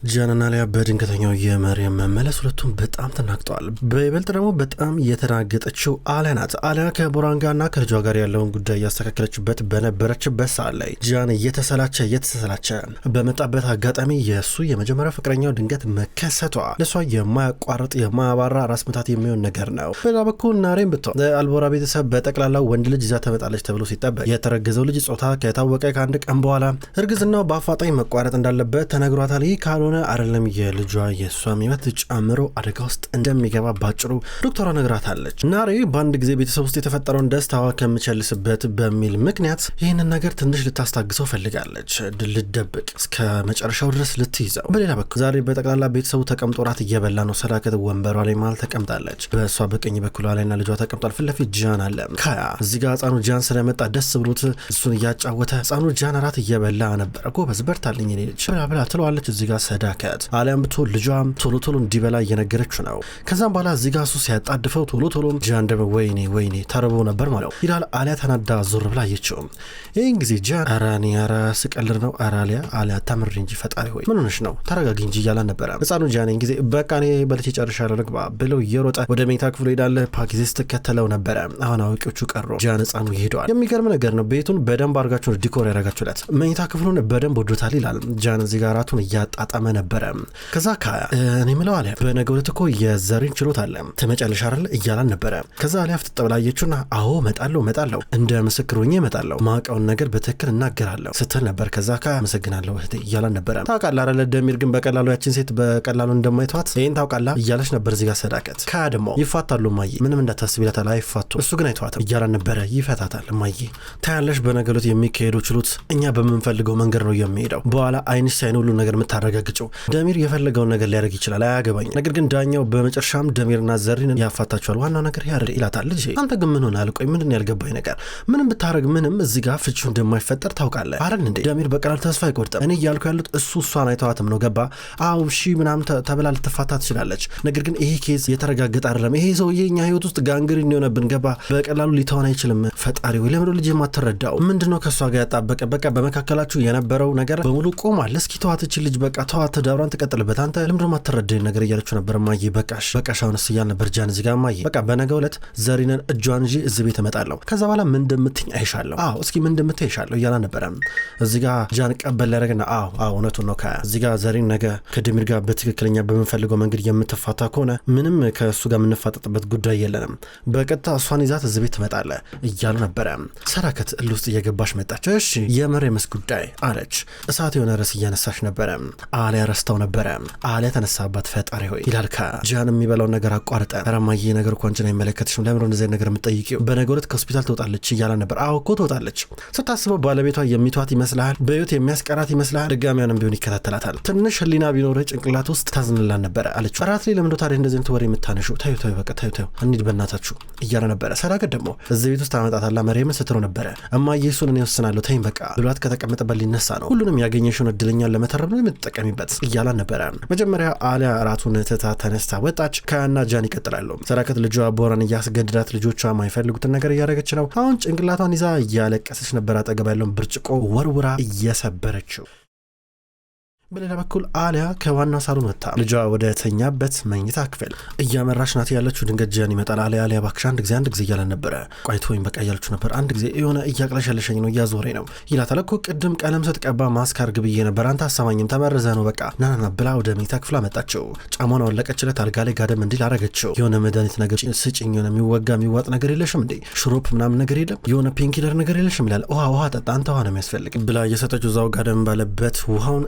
ጃንና ሊያ በድንገተኛው የመርየም መመለስ ሁለቱም በጣም ተናግጠዋል። በይበልጥ ደግሞ በጣም የተናገጠችው አሊያ ናት። አሊያ ከቦራንጋና ከልጇ ጋር ያለውን ጉዳይ እያስተካከለችበት በነበረችበት ሰዓት ላይ ጃን እየተሰላቸ በመጣበት አጋጣሚ የእሱ የመጀመሪያ ፍቅረኛው ድንገት መከሰቷ ለሷ የማያቋርጥ የማያባራ ራስ ምታት የሚሆን ነገር ነው። በሌላ በኩል ናሬም ብትሆን አልቦራ ቤተሰብ በጠቅላላው ወንድ ልጅ ይዛ ተመጣለች ተብሎ ሲጠበቅ የተረገዘው ልጅ ጾታ ከታወቀ ከአንድ ቀን በኋላ እርግዝናው በአፋጣኝ መቋረጥ እንዳለበት ተነግሯታል። ካልሆነ አይደለም የልጇ የሷም ህይወት ጨምሮ አደጋ ውስጥ እንደሚገባ ባጭሩ ዶክተሯ ነግራታለች። ናሬ በአንድ ጊዜ ቤተሰብ ውስጥ የተፈጠረውን ደስታዋ ከምቸልስበት በሚል ምክንያት ይህንን ነገር ትንሽ ልታስታግሰው ፈልጋለች። ልትደብቅ እስከ መጨረሻው ድረስ ልትይዘው። በሌላ በኩል ዛሬ በጠቅላላ ቤተሰቡ ተቀምጦ ራት እየበላ ነው። ሰዳከት ወንበሯ ላይ ማል ተቀምጣለች። በእሷ በቀኝ በኩል ላይና ልጇ ተቀምጧል። ፊት ለፊት ጃን አለ። ካያ እዚህ ጋር ህፃኑ ጃን ስለመጣ ደስ ብሎት እሱን እያጫወተ ህፃኑ ጃን ራት እየበላ ነበር። ጎበዝ በርታልኝ እኔ ልጅ ብላ ትለዋለች። እዚህ ጋር ሰዳከት አሊያም ብቶ ልጇም ቶሎ እንዲበላ እየነገረችው ነው። ከዛም በኋላ እዚህ ጋር እሱ ሲያጣድፈው ቶሎ ጃን ደግሞ ወይኔ ተርቦ ነበር ማለት ይላል። አሊያ ተናዳ ዞር ብላ አየችው። ይህን ጊዜ ጃን አራ ስቀልር ነው አሊያ ታምሪ እንጂ ፈጣሪ ሆይ ምን ሆነሽ ነው ተረጋጊ እንጂ እያላ ነበረ። ህፃኑ ጃን ጊዜ በቃ እኔ በልቼ ጨርሻለሁ ልግባ ብለው እየሮጠ ወደ መኝታ ክፍሉ ሄዳለ። ፓኪዜ ስትከተለው ነበረ። አሁን አዋቂዎቹ ቀሩ። ጃን ህፃኑ ይሄደዋል። የሚገርም ነገር ነው። ቤቱን በደንብ አድርጋችሁ ዲኮር ያደረጋችሁለት መኝታ ክፍሉን በደንብ ወዶታል ይላል ጃን። እዚህ ጋር ራቱን እያጣጣመ ነበረ። ከዛ ካያ እኔ ምለው አሊያ በነገው ዕለት እኮ የዘሪን ችሎት አለ ተመጫለሽ አይደል እያላን ነበረ። ከዛ አሊያ ፍጥጠብላየችውና አዎ መጣለሁ እንደ ምስክር ሆኜ እመጣለሁ ማውቀውን ነገር በትክክል እናገራለሁ ስትል ነበር። ከዛ ካያ አመሰግናለሁ እህቴ እያላን ነበረ። ታውቃለህ አይደል ደሚር ግን በቀላሉ ያችን ሴት በቀላሉ እንደማይተዋት ይሄን ታውቃለህ እያለች ነበር። እዚህ ጋር ሰዳከት ካያ ደግሞ ይፋታሉ ማዬ ምንም እንዳታስብ ይላታል። አይፋቱ እሱ ግን አይተዋትም እያላን ነበረ። ይፈታታል ማዬ ታያለሽ በነገው ዕለት የሚካሄደው ችሎት እኛ በምንፈልገው መንገድ ነው የሚሄደው። በኋላ አይንሽ ሳይን ሁሉ ነገር የምታረጋግጨው ደሚር የፈለገውን ነገር ሊያደርግ ይችላል አያገባኝ። ነገር ግን ዳኛው በመጨረሻም ደሚርና ዘሪን ያፋታቸዋል። ዋናው ነገር ያረድ ይላታል። ልጅ አንተ ግን ምን ሆነሃል? ቆይ ምንድን ያልገባኝ ነገር ምንም ብታረግ ምንም እዚህ ጋር ፍቺው እንደማይፈጠር ታውቃለህ አይደል እንዴ? ደሚር በቀላል ተስፋ አይቆርጥም። እኔ እያልኩ ያሉት እሷን አይተዋትም ነው ገባ? አው እሺ ምናምን ተብላ ልትፋታ ትችላለች። ነገር ግን ይሄ ኬዝ የተረጋገጠ አይደለም። ይሄ ሰውዬ እኛ ህይወት ውስጥ ጋንግሪን የሆነብን ገባ? በቀላሉ ሊተውን አይችልም። ፈጣሪ ወይ ለምን ልጅ የማትረዳው ምንድነው? ከሷ ጋር ያጣበቀ በቃ በመካከላችሁ የነበረው ነገር በሙሉ ቆሟል። እስኪ ተዋትች ልጅ በቃ ተዋት ዳብራን ትቀጥልበት አንተ ለምንድነው ማትረዳኝ ነገር እያለችው ነበር። ማዬ በቃሽ አሁንስ እያል ነበር ጃን እዚህ ጋር ማዬ በቃ በነገው ዕለት ዘሪንን እጇን እንጂ እዚህ ቤት እመጣለሁ። ከዛ በኋላ ምን እንደምትኝ አይሻለሁ። እስኪ ምን እንደምትይ አይሻለሁ እያላ ነበረ። እዚህ ጋር ጃን ቀበል ያደረገና እውነቱን ነው ካያ እዚህ ጋር ዘሪን ነገ ከደሚር ጋር በትክክለኛ በምንፈልገው መንገድ የምትፋታ ከሆነ ምንም ከእሱ ጋር የምንፋጠጥበት ጉዳይ የለንም። በቀጥታ እሷን ይዛት እዚህ ቤት ትመጣለ እያሉ ነበረ። ሰዳከት እል ውስጥ እየገባሽ መጣች። እሺ የመርየምስ ጉዳይ አለች። እሳት የሆነ ርዕስ እያነሳች ነበረ። አሊያ ረስታው ነበረ። አሊያ ተነሳባት። ፈጣሪ ሆይ ይላል ጃን የሚበላውን ነገር አቋርጠ ረማዬ ነገር እኮ አንቺን አይመለከትሽም ለምን እንደዚህ ነገር የምትጠይቂው በነገው ዕለት ከሆስፒታል ትወጣለች እያላ ነበር። እኮ ትወጣለች። ስታስበው ባለቤቷ የሚቷት ይመስልሃል? በህይወት የሚያስቀራት ይመስልሃል? ድጋሚያንም ቢሆን ይከታተላታል። ትንሽ ህሊና ቢኖር ጭንቅላት ውስጥ ታዝንላን ነበረ አለችው። ራት ላይ ለምን ታዲያ እንደዚህ ወሬ የምታነሹ? ታዩ በቃ ታዩ እንሂድ በእናታችሁ እያለ ነበረ። ሰዳከት ደግሞ እዚህ ቤት ውስጥ ታመጣታላ መርየምን ስትለው ነበረ። እማዬ እሱን እኔ ወስናለሁ ተይኝ በቃ ብሏት ከተቀመጠበት ሊነሳ ነው። ሁሉንም ያገኘሽውን እድለኛን ለመተረብ ነው የምትጠቀሚበት እያላ ነበረ። መጀመሪያ አሊያ ራቱን ትታ ተነስታ ወጣች። ካያና ጃን ይቀጥላሉ። ሰዳከት ልጇ ቦራን እያስገድዳት ልጆቿ የማይፈልጉትን ነገር እያደረገች ነው። አሁን ጭንቅላቷን ይዛ እያለቀሰች ነበር። አጠገብ ያለውን ብርጭቆ ወርውራ እየሰበረችው። በሌላ በኩል አሊያ ከዋናው ሳሎን ወጣ ልጇ ወደ ተኛበት መኝታ ክፍል እያመራች ናት ያለችው። ድንገት ጃን ይመጣል። አሊያ ባክሽ አንድ ጊዜ እያለን ነበረ። ቆይቶኝ በቃ እያለችው ነበር። አንድ ጊዜ የሆነ እያቅለሸለሸኝ ነው እያዞረኝ ነው ይላታል። እኮ ቅድም ቀለም ስትቀባ ማስክ አርግ ብዬ ነበር አንተ አሰማኝም ተመረዘ ነው በቃ ናናና ብላ ወደ መኝታ ክፍል አመጣችው። ጫማውን አወለቀችለት። አልጋ ላይ ጋደም እንዲል አረገችው። የሆነ መድኃኒት ነገር ስጭኝ የሆነ የሚወጋ የሚዋጥ ነገር የለሽም እንዴ? ሽሮፕ ምናምን ነገር የለም? የሆነ ፔንኪለር ነገር የለሽም ይላል። ውሃ ጠጣ አንተ ውሃ ነው የሚያስፈልግ ብላ እየሰጠችው እዛው ጋደም ባለበት ውሃውን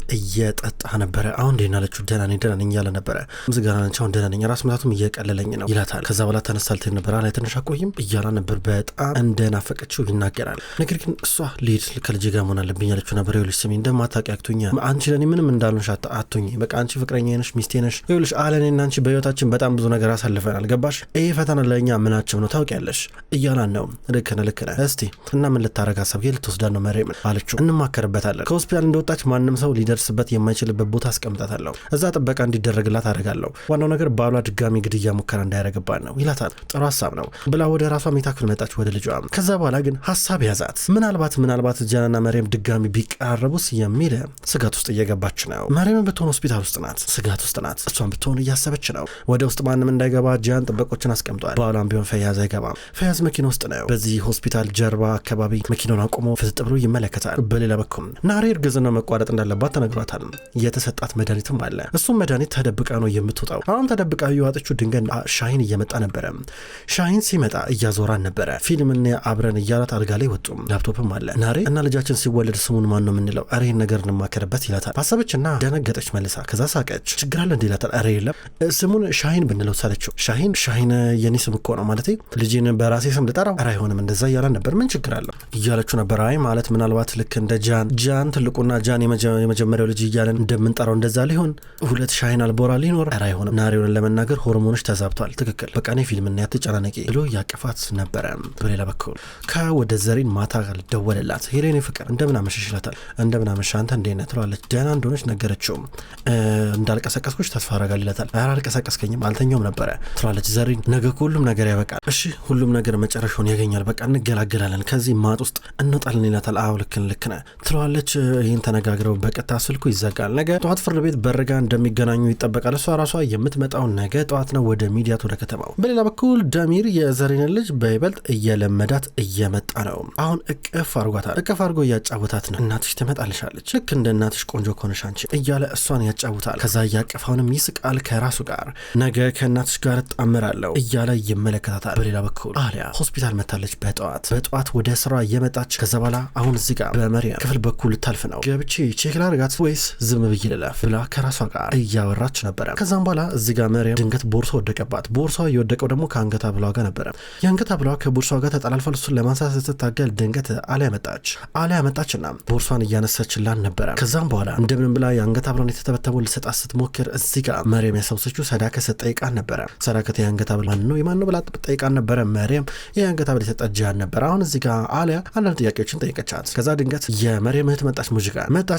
ጠጣ ነበረ። አሁን ደህና አለችው። ደህና ነኝ እያለ ነበረ። ምስጋና ነች አሁን ደህና ነኝ ራስ ምታቱም እየቀለለኝ ነው ይላታል። ከዛ በኋላ ተነሳልት ነበር ላይ ትንሽ አቆይም እያላ ነበር። በጣም እንደናፈቀችው ይናገራል። ነገር ግን እሷ ልሂድ ከልጅ ጋር መሆን አለብኝ ያለችው ነበር። ይኸውልሽ ስሚ እንደማታውቂ አክቱኛ አንቺ ለኔ ምንም እንዳልሆንሽ አትሁኝ በቃ አንቺ ፍቅረኛ ነሽ ሚስቴ ነሽ። ይኸውልሽ አለኔና አንቺ በህይወታችን በጣም ብዙ ነገር አሳልፈናል ገባሽ? ይሄ ፈተና ለኛ ምናቸው ነው ታውቂያለሽ እያላን ነው። ልክ ነህ እስቲ እና ምን ልታረግ ሀሳብ ልትወስዳን ነው መርየምን አለችው። እንማከርበታለን። ከሆስፒታል እንደወጣች ማንም ሰው ሊደርስበት የማይችልበት ቦታ አስቀምጣታለሁ፣ እዛ ጥበቃ እንዲደረግላት አደርጋለሁ፣ ዋናው ነገር ባሏ ድጋሚ ግድያ ሙከራ እንዳያደርግባት ነው ይላታል። ጥሩ ሀሳብ ነው ብላ ወደ ራሷ መኝታ ክፍል መጣች ወደ ልጇ። ከዛ በኋላ ግን ሀሳብ ያዛት። ምናልባት ጃንና መርየም ድጋሚ ቢቀራረቡስ የሚል ስጋት ውስጥ እየገባች ነው። መርየም ብትሆን ሆስፒታል ውስጥ ናት፣ ስጋት ውስጥ ናት። እሷን ብትሆን እያሰበች ነው። ወደ ውስጥ ማንም እንዳይገባ ጃን ጥበቆችን አስቀምጧል። በኋላም ቢሆን ፈያዝ አይገባም። ፈያዝ መኪና ውስጥ ነው። በዚህ ሆስፒታል ጀርባ አካባቢ መኪናውን አቁሞ ፍጥጥ ብሎ ይመለከታል። በሌላ በኩል ናሬ እርግዝናው መቋረጥ እንዳለባት ተነግሯታል። የተሰጣት መድኃኒትም አለ። እሱም መድኃኒት ተደብቃ ነው የምትወጣው። አሁን ተደብቃ የዋጠችው ድንገት ሻሂን እየመጣ ነበረ። ሻሂን ሲመጣ እያዞራን ነበረ። ፊልምና አብረን እያላት አልጋ ላይ ወጡ። ላፕቶፕም አለ። ናሬ እና ልጃችን ሲወለድ ስሙን ማን ነው የምንለው? አሬ ነገር እንማከርበት ይላታል። አሰበችና ደነገጠች መልሳ። ከዛ ሳቀች። ችግር አለ እንዴ ይላታል። አሬ የለም ስሙን ሻሂን ብንለው ሳለችው። ሻሂን የኔ ስም እኮ ነው ማለት ልጅን በራሴ ስም ልጠራው? አረ አይሆንም እንደዛ እያላን ነበር። ምን ችግር አለው እያለችው ነበር። አይ ማለት ምናልባት ልክ እንደ ጃን ትልቁና ጃን የመጀመሪያው ልጅ እያለን እንደምንጠራው እንደዛ ሊሆን ሁለት ሻሂን አልቦራ ሊኖር? አረ አይሆንም ናሬውን ለመናገር ሆርሞኖች ተዛብቷል። ትክክል በቃ እኔ ፊልም እና ያትጨናነቂ ብሎ ያቀፋት ነበረ። በሌላ በኩል ከወደ ዘሪን ማታ ደወለላት። ሄሌኔ ፍቅር እንደምን አመሸሽ ይላታል። እንደምን አመሸ አንተ እንዴት ነህ ትለዋለች። ደህና እንደሆነች ነገረችው። እንዳልቀሰቀስኩሽ ተስፋ አደርጋለሁ ይላታል። ኧረ አልቀሰቀስከኝም አልተኛውም ነበረ ትለዋለች ዘሪን። ነገ ሁሉም ነገር ያበቃል እሺ፣ ሁሉም ነገር መጨረሻውን ያገኛል፣ በቃ እንገላገላለን፣ ከዚህ ማጥ ውስጥ እንወጣለን ይላታል። አዎ ልክ ነህ ትለዋለች። ይህን ተነጋግረው በቀጥታ ስልኩ ይዘጋል። ነገ ጠዋት ፍርድ ቤት በርጋ እንደሚገናኙ ይጠበቃል። እሷ ራሷ የምትመጣው ነገ ጠዋት ነው ወደ ሚዲያት ወደ ከተማው። በሌላ በኩል ደሚር የዘሪንን ልጅ በይበልጥ እየለመዳት እየመጣ ነው። አሁን እቅፍ አርጓታል። እቅፍ አርጎ እያጫወታት ነው። እናትሽ ትመጣልሻለች፣ ልክ እንደ እናትሽ ቆንጆ ከሆነሽ አንቺ እያለ እሷን ያጫውታል። ከዛ እያቀፋውንም ይስቃል ከራሱ ጋር። ነገ ከእናትሽ ጋር እጣምራለሁ እያለ ይመለከታታል። በሌላ በኩል አሊያ ሆስፒታል መታለች። በጠዋት ወደ ስራ እየመጣች ከዛ በኋላ አሁን እዚህ ጋር በመርየም ክፍል በኩል ታልፍ ነው። ገብቼ ቼክ ላድርጋት ወይስ ዝም ብዬ ልለፍ ብላ ከራሷ ጋር እያወራች ነበረ። ከዛም በኋላ እዚህ ጋር መርየም ድንገት ቦርሳ ወደቀባት። ቦርሳ የወደቀው ደግሞ ከአንገታ ብሏ ጋር ነበረ። የአንገታ ብሏ ከቦርሷ ጋር ተጠላልፋል። እሱን ለማንሳት ስትታገል ድንገት አሊያ መጣችና ቦርሷን እያነሳችላን ነበረ። ከዛም በኋላ እንደምንም ብላ የአንገታ ብሏን የተተበተበው ልሰጣት ስትሞክር እዚህ ጋር መርየም ያሰብሰችው ሰዳከት ጠይቃን ነበረ። ሰዳከት የአንገታ ብሏ የማን ነው ብላ ጠይቃን ነበረ። መርየም የአንገታ ብሏ የሰጣት ጃን ነበረ። አሁን እዚህ ጋር አሊያ አንዳንድ ጥያቄዎችን ጠይቀቻት። ከዛ ድንገት የመርየም እህት መጣች።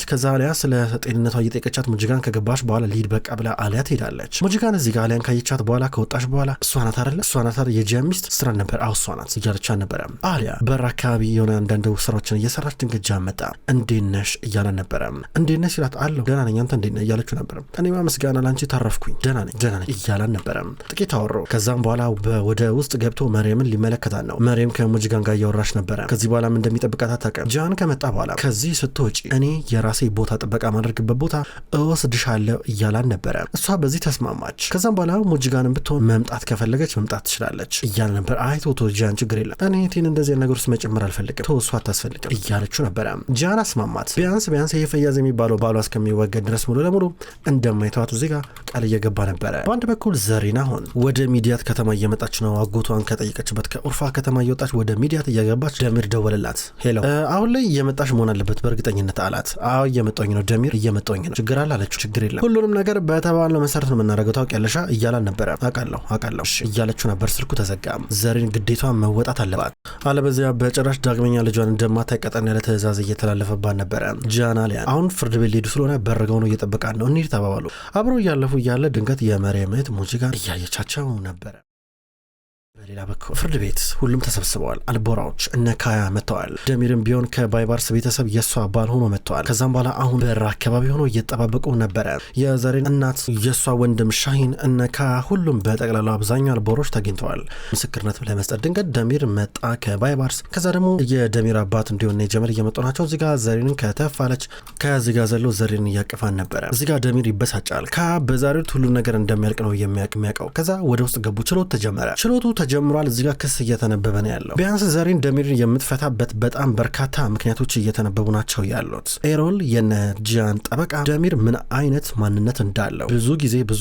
ከዛ አሊያ ስለ ጤንነቷ እየጠየቀቻት ሙጅጋን ከገባች በኋላ ሊድ በቃ ብላ አሊያ ትሄዳለች። ሙጅጋን እዚህ ጋር አሊያን ካየቻት በኋላ ከወጣች በኋላ እሷ ናት አይደል የጃን ሚስት ስራ ነበር አው እሷ ናት እያለቻት ነበረ። አሊያ በር አካባቢ የሆነ አንዳንድ ስራዎችን እየሰራች ድንገት ጃን መጣ። እንዴት ነሽ እያለ ነበረ። እንዴት ነሽ ይላት። አለሁ ደህና ነኝ አንተ እንዴት ነህ እያለችው ነበረ። እኔማ ምስጋና ላንቺ ታረፍኩኝ ደህና ነኝ እያላን ነበረ። ጥቂት አወሩ። ከዛም በኋላ ወደ ውስጥ ገብቶ መርየምን ሊመለከታት ነው። መርየም ከሙጅጋን ጋር እያወራች ነበረ። ከዚህ በኋላ ምን እንደሚጠብቃት አታውቅም። ጃን ከመጣ በኋላ ከዚህ ስትወጪ እኔ የራሴ ቦታ ጥበቃ ማድረግበት ቦታ እወስድሻለሁ እያላን ነበረ። እሷ በዚህ ተስማማች። ከዛም በኋላ ሙጅጋንን ብትሆን መምጣት ከፈለገች መምጣት ትችላለች እያለ ነበር። አይ ቶ ጃን ችግር የለም እኔ ቴን እንደዚህ ነገር ውስጥ መጨመር አልፈልግም ቶ እሷ አታስፈልግም እያለችው ነበረ። ጃን አስማማት። ቢያንስ ይሄ ፈያዝ የሚባለው ባሏ እስከሚወገድ ድረስ ሙሉ ለሙሉ እንደማይተዋት እዚህ ጋር ቃል እየገባ ነበረ። በአንድ በኩል ዘሪና አሁን ወደ ሚዲያት ከተማ እየመጣች ነው። አጎቷን ከጠየቀችበት ከኡርፋ ከተማ እየወጣች ወደ ሚዲያት እየገባች ደሚር ደወለላት። ሄሎ አሁን ላይ እየመጣሽ መሆን አለበት በእርግጠኝነት አላት። አዎ እየመጣኝ ነው ደሚር እየመጣኝ ነው። ችግር አለ አለችው። ችግር የለም ሁሉንም ነገር በተባለው መሰረት ነው የምናደርገው ታውቂያለሽ እያላን ነበረ። አውቃለሁ እያለችው ነበር። ስልኩ ተዘጋ። ዘሪን ግዴታዋን መወጣት አለባት አለበዚያ በጭራሽ ዳግመኛ ልጇን እንደማታይ ቀጠን ያለ ትዕዛዝ እየተላለፈባት ነበረ። ጃን አሊያን አሁን ፍርድ ቤት ሊሄዱ ስለሆነ በረጋው ነው እየጠበቃን ነው እንሂድ ተባባሉ። አብረው እያለፉ እያለ ድንገት የመርየም እህት ሙጅጋን እያየቻቸው ነበረ። በሌላ በኩል ፍርድ ቤት ሁሉም ተሰብስበዋል። አልቦራዎች እነ ካያ መጥተዋል። ደሚርም ቢሆን ከባይባርስ ቤተሰብ የሷ ባል ሆኖ መጥተዋል። ከዛም በኋላ አሁን በር አካባቢ ሆኖ እየተጠባበቁ ነበረ። የዘሪን እናት፣ የሷ ወንድም ሻሂን፣ እነ ካያ ሁሉም በጠቅላላ አብዛኛው አልቦሮች ተገኝተዋል ምስክርነት ለመስጠት። ድንገት ደሚር መጣ ከባይባርስ። ከዛ ደግሞ የደሚር አባት እንዲሆን ጀመር እየመጡ ናቸው። እዚጋ ዘሪንን ከተፋለች። ከዚጋ ዘሎ ዘሪንን እያቀፋን ነበረ። እዚጋ ደሚር ይበሳጫል። ካያ በዛሬው ሁሉም ነገር እንደሚያልቅ ነው የሚያውቀው። ከዛ ወደ ውስጥ ገቡ። ችሎት ተጀመረ። ችሎቱ ተጀምሯል። እዚህ ጋር ክስ እየተነበበ ነው ያለው። ቢያንስ ዘሪን ደሚርን የምትፈታበት በጣም በርካታ ምክንያቶች እየተነበቡ ናቸው ያሉት። ኤሮል የነጃን ጠበቃ ደሚር ምን አይነት ማንነት እንዳለው ብዙ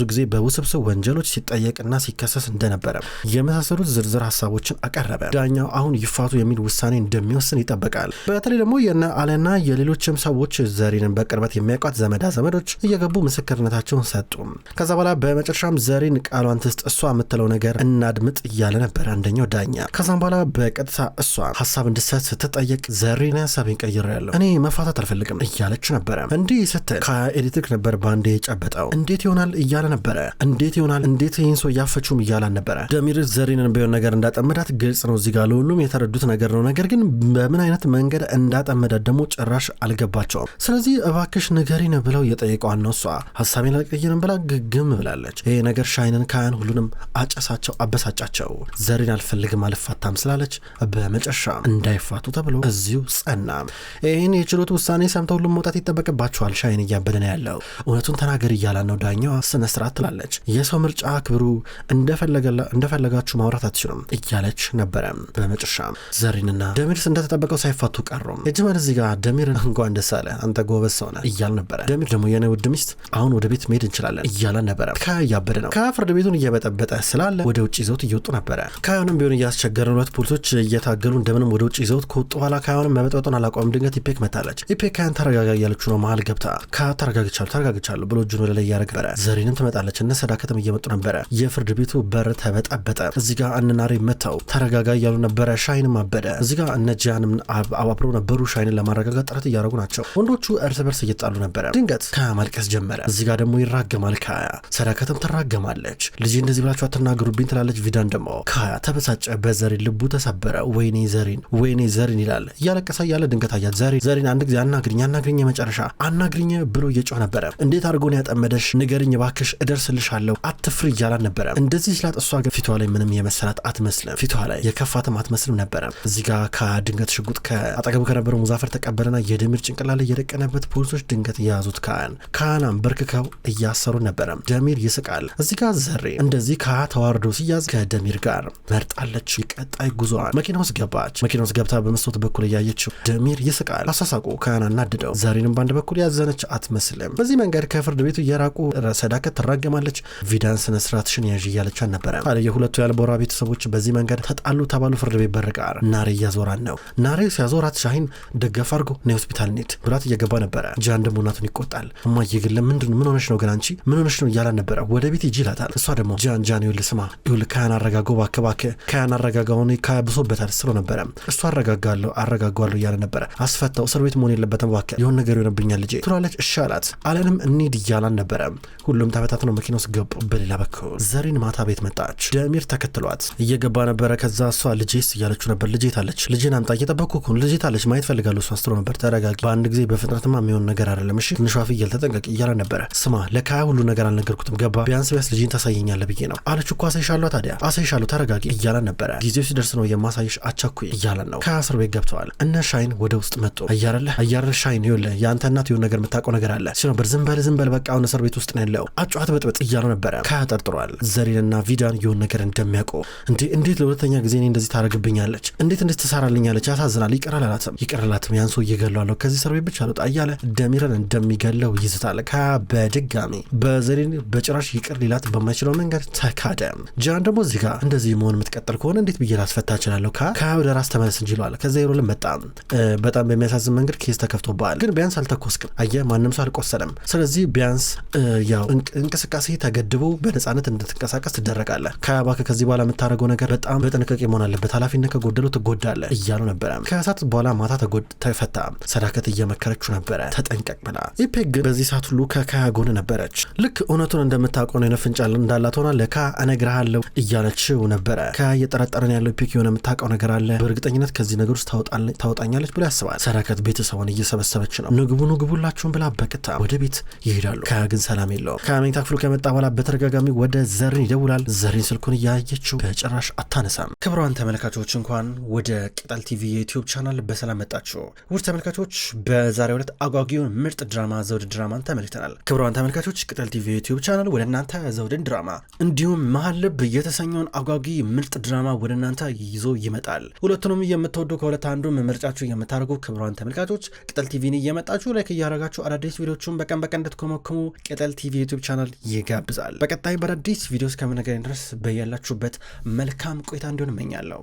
ጊዜ በውስብስብ ወንጀሎች ሲጠየቅና ሲከሰስ እንደነበረ የመሳሰሉት ዝርዝር ሀሳቦችን አቀረበ። ዳኛው አሁን ይፋቱ የሚል ውሳኔ እንደሚወስን ይጠበቃል። በተለይ ደግሞ የነ አለና የሌሎችም ሰዎች ዘሪንን በቅርበት የሚያውቋት ዘመዶች እየገቡ ምስክርነታቸውን ሰጡ። ከዛ በኋላ በመጨረሻም ዘሪን ቃሏን ትስጥ እሷ የምትለው ነገር እናድምጥ እያለ እያለ ነበር አንደኛው ዳኛ። ከዛም በኋላ በቀጥታ እሷ ሀሳብ እንድትሰጥ ስትጠየቅ ዘሪን ሀሳቤን ቀይሬያለሁ፣ እኔ መፋታት አልፈልግም እያለች ነበረ። እንዲህ ስትል ከኤሌክትሪክ ነበር ባንዴ የጨበጠው። እንዴት ይሆናል እያለ ነበረ። እንዴት ይሆናል እንዴት ይህን ሰው እያፈችውም እያላን ነበረ። ደሚር ዘሪንን ቢሆን ነገር እንዳጠመዳት ግልጽ ነው። እዚህ ጋር ለሁሉም የተረዱት ነገር ነው። ነገር ግን በምን አይነት መንገድ እንዳጠመዳት ደግሞ ጭራሽ አልገባቸውም። ስለዚህ እባክሽ ንገሪን ብለው እየጠየቀዋን ነው። እሷ ሀሳቤን አልቀይርም ብላ ግግም ብላለች። ይሄ ነገር ሻይንን ካያን ሁሉንም አጨሳቸው፣ አበሳጫቸው። ዘሪን አልፈልግም አልፋታም ስላለች በመጨረሻ እንዳይፋቱ ተብሎ እዚሁ ጸና። ይህን የችሎት ውሳኔ ሰምተው ሁሉም መውጣት ይጠበቅባቸዋል። ሻይን እያበደ ነው ያለው። እውነቱን ተናገር እያላን ነው። ዳኛዋ ስነ ስርዓት ትላለች። የሰው ምርጫ አክብሩ፣ እንደፈለጋችሁ ማውራት አትችሉም እያለች ነበረ። በመጨረሻ ዘሪንና ደሚርስ እንደተጠበቀው ሳይፋቱ ቀሩም። የጅመር እዚህ ጋር ደሚር እንኳን ደስ አለ አንተ ጎበዝ ሰው ነህ እያል ነበረ። ደሚር ደግሞ የኔ ውድ ሚስት አሁን ወደ ቤት መሄድ እንችላለን እያላን ነበረ። ከያበደ ነው። ከፍርድ ቤቱን እየበጠበጠ ስላለ ወደ ውጭ ይዘውት እየወጡ ነበረ። ካዮንም ቢሆን እያስቸገረ ሁለት ፖሊሶች እየታገሉ እንደምንም ወደ ውጭ ይዘውት ከወጡ በኋላ ካዮንም መበጠበጡን አላቆም። ድንገት ኢፔክ መታለች። ኢፔክ ካያን ተረጋጋ እያለች ነው። መሀል ገብታ ተረጋግቻለሁ ብሎ እጁን ወደ ላይ እያደረገ ነበረ። ዘሪንም ትመጣለች። እነ ሰዳከትም እየመጡ ነበረ። የፍርድ ቤቱ በር ተበጠበጠ። እዚህ ጋር እነናሬ መተው ተረጋጋ እያሉ ነበረ። ሻይንም አበደ። እዚህ ጋር እነ ጂያንም አብረው ነበሩ። ሻይንን ለማረጋጋት ጥረት እያደረጉ ናቸው። ወንዶቹ እርስ በርስ እየጣሉ ነበረ። ድንገት ከማልቀስ ጀመረ። እዚህ ጋር ደግሞ ይራገማል ካያ። ሰዳከትም ትራገማለች። ልጅ እንደዚህ ብላችሁ አትናገሩብኝ ትላለች። ቪዳን ደግሞ ካያ ተበሳጨ። በዘሪን ልቡ ተሰበረ። ወይኔ ዘሪን ይላል እያለቀሰ እያለ ድንገት አያት። ዘሪን አንድ ጊዜ አናግሪኝ የመጨረሻ አናግሪኝ ብሎ እየጮህ ነበረ። እንዴት አድርጎን ያጠመደሽ ንገርኝ ባክሽ እደርስልሻለሁ አትፍሪ እያላን ነበረ። እንደዚህ ስላት እሷ ግን ፊቷ ላይ ምንም የመሰላት አትመስልም። ፊቷ ላይ የከፋትም አትመስልም ነበረ። እዚህ ጋር ከድንገት ሽጉጥ ከአጠገቡ ከነበረው ሙዛፈር ተቀበለና የደሚር ጭንቅላት ላይ የደቀነበት ፖሊሶች ድንገት የያዙት ካያን በርክከው እያሰሩ ነበረ። ደሚር ይስቃል። እዚህ ጋር ዘሬ እንደዚህ ተዋርዶ ሲያዝ ከደሚር ጋር መርጣለች። ቀጣይ ጉዞዋን መኪና ውስጥ ገባች። መኪና ውስጥ ገብታ በመስኮት በኩል እያየችው ደሚር ይስቃል። አሳሳቁ ካያን አናድደው። ዘሬንም በአንድ በኩል ያዘነች አትመስልም። በዚህ መንገድ ከፍርድ ቤቱ እየራቁ ሰዳከት ትራገማለች። ቪዳን ስነ ስርዓትሽን ያዥ እያለቻን ነበረ። የሁለቱ ያልቦራ ቤተሰቦች በዚህ መንገድ ተጣሉ ተባሉ። ፍርድ ቤት በር ጋር ናሬ እያዞራን ነው። ናሬ ሲያዞራት ሻሂን ደገፍ አድርጎ ነ ሆስፒታል ኔት ብላት እየገባ ነበረ። ጃን ደግሞ እናቱን ይቆጣል። እማዬ ግን ለምንድን ምን ሆነሽ ነው ግን አንቺ ምን ሆነሽ ነው እያላን ነበረ። ወደ ቤት ይጂ ይላታል። እሷ ደግሞ ጃን ይኸውልህ ስማ ይኸውልህ ካያን አረጋጋው እባክህ ካያን አረጋጋውን ብሶበታል ስለው ነበረ። እሱ አረጋጋዋለሁ እያለ ነበረ። አስፈታው እስር ቤት መሆን የለበትም እባክህ የሆነ ነገር ይሆንብኛል ልጄ ትላለች። እሺ አላት። አለንም እንሂድ እያላን ነበረ። ሁሉም ተበታትነው መኪና ውስጥ ገቡ። በሌላ በኩል ዘሪን ማታ ቤት መጣች። ደሚር ተከትሏት እየገባ ነበረ። ከዛ እሷ ልጄስ እያለችው ነበር። ልጄ ታለች ልጄን አምጣ እየጠበቅኩ እኮ ልጄ ታለች ማየት ፈልጋለሁ እሷ ስትለው ነበር። ተረጋጊ በአንድ ጊዜ በፍጥነትማ የሚሆን ነገር አይደለም እሺ ትንሿ ፍየል ተጠንቀቅ እያለ ነበረ። ስማ ለካያ ሁሉ ነገር አልነገርኩትም ገባ ቢያንስ ልጄን ታሳየኛለህ ብዬ ነው አለች እኮ አሳይሻለሁ ታዲያ አሳይሻለሁ ተረጋጊ እያለ ነበረ። ጊዜው ሲደርስ ነው የማሳይሽ አቻኩይ እያለን ነው። ከእስር ቤት ገብተዋል። እነ ሻይን ወደ ውስጥ መጡ። አያረለ ሻይን ይኸውልህ የአንተ እናት የሆነ ነገር የምታውቀው ነገር አለ ሲል ነበር። ዝም በል በቃ አሁን እስር ቤት ውስጥ ነው ያለው አጫዋት በጥበጥ እያሉ ነበረ። ካያ ጠርጥሯል ዘሪንና ቪዳን የሆነ ነገር እንደሚያውቁ። እንዴት ለሁለተኛ ጊዜ እኔ እንደዚህ ታረግብኛለች እንዴት ትሰራልኛለች ያሳዝናል። ይቀርላትም ያን ሰው እየገለዋለሁ ከዚህ እስር ቤት ብቻ አልወጣ እያለ ደሚርን እንደሚገለው ይዝታል። ካያ በድጋሚ በዘሪን በጭራሽ ይቅር ሊላት በማይችለው መንገድ ተካደ። ጃን ደግሞ እዚህ ጋር እንደዚህ መሆን የምትቀጥል ከሆነ እንዴት ብዬ ላስፈታ እችላለሁ ካያ ወደ ራስ ተመለስ እንጂ ይለዋል። ከዛ ይሮልን በጣም በሚያሳዝን መንገድ ኬስ ተከፍቶብሃል ግን ቢያንስ አልተኮስክም አየህ ማንም ሰው አልቆሰለም። ስለዚህ ቢያንስ ያው እንቅስቃሴ ተገድቦ በነፃነት እንድትንቀሳቀስ ትደረጋለህ። ካያ ከዚህ በኋላ የምታደርገው ነገር በጣም በጥንቃቄ መሆን አለበት ኃላፊነት ከጎደለው ትጎዳለህ እያሉ ነበረ። ከሰዓት በኋላ ማታ ተፈታ። ሰዳከት እየመከረችው ነበረ ተጠንቀቅ ብላ። ኢፔክ በዚህ ሰዓት ሁሉ ከካያ ጎን ነበረች። ልክ እውነቱን እንደምታውቀው ነው የነፍንጫል እንዳላት ሆና ለካያ እነግርሃለሁ እያለችው ነበረ። ካያ እየጠረጠረን ያለው ኢፔክ የሆነ የምታውቀው ነገር አለ በእርግጠኝነት ከዚህ ነገር ውስጥ ታወጣኛለች ብሎ ያስባል። ሰዳከት ቤተሰቧን እየሰበሰበች ነው። ንግቡላችሁን ብላ በቅታ ወደ ቤት ይሄዳሉ። ካያ ግን ሰላም የለውም። ከመኝታ ክፍሉ ከመጣ በኋላ በተደጋጋሚ ወደ ዘሪን ይደውላል። ዘሪን ስልኩን እያየችው በጭራሽ አታነሳም። ክብሯን ተመልካቾች እንኳን ወደ ቅጠል ቲቪ የዩቲዩብ ቻናል በሰላም መጣችሁ። ውድ ተመልካቾች በዛሬው ዕለት አጓጊውን ምርጥ ድራማ ዘውድ ድራማን ተመልክተናል። ክብሯን ተመልካቾች ቅጠል ቲቪ የዩቲዩብ ቻናል ወደ እናንተ ዘውድን ድራማ እንዲሁም መሀል ልብ የተሰኘውን አጓጊ ምርጥ ድራማ ወደ እናንተ ይዞ ይመጣል። ሁለቱንም የምትወዱ ከሁለት አንዱ ምርጫችሁ የምታደርጉ ክብሯን ተመልካቾች ቅጠል ቲቪን እየመጣችሁ ላይክ እያደረጋችሁ አዳዲስ ቪዲዮዎችን በቀን እንድትኮመኩሙ ቅጠል ቲቪ ዩቲዩብ ቻናል ይጋብዛል። በቀጣይ በአዳዲስ ቪዲዮስ ከምንገናኝ ድረስ በያላችሁበት መልካም ቆይታ እንዲሆን እመኛለሁ።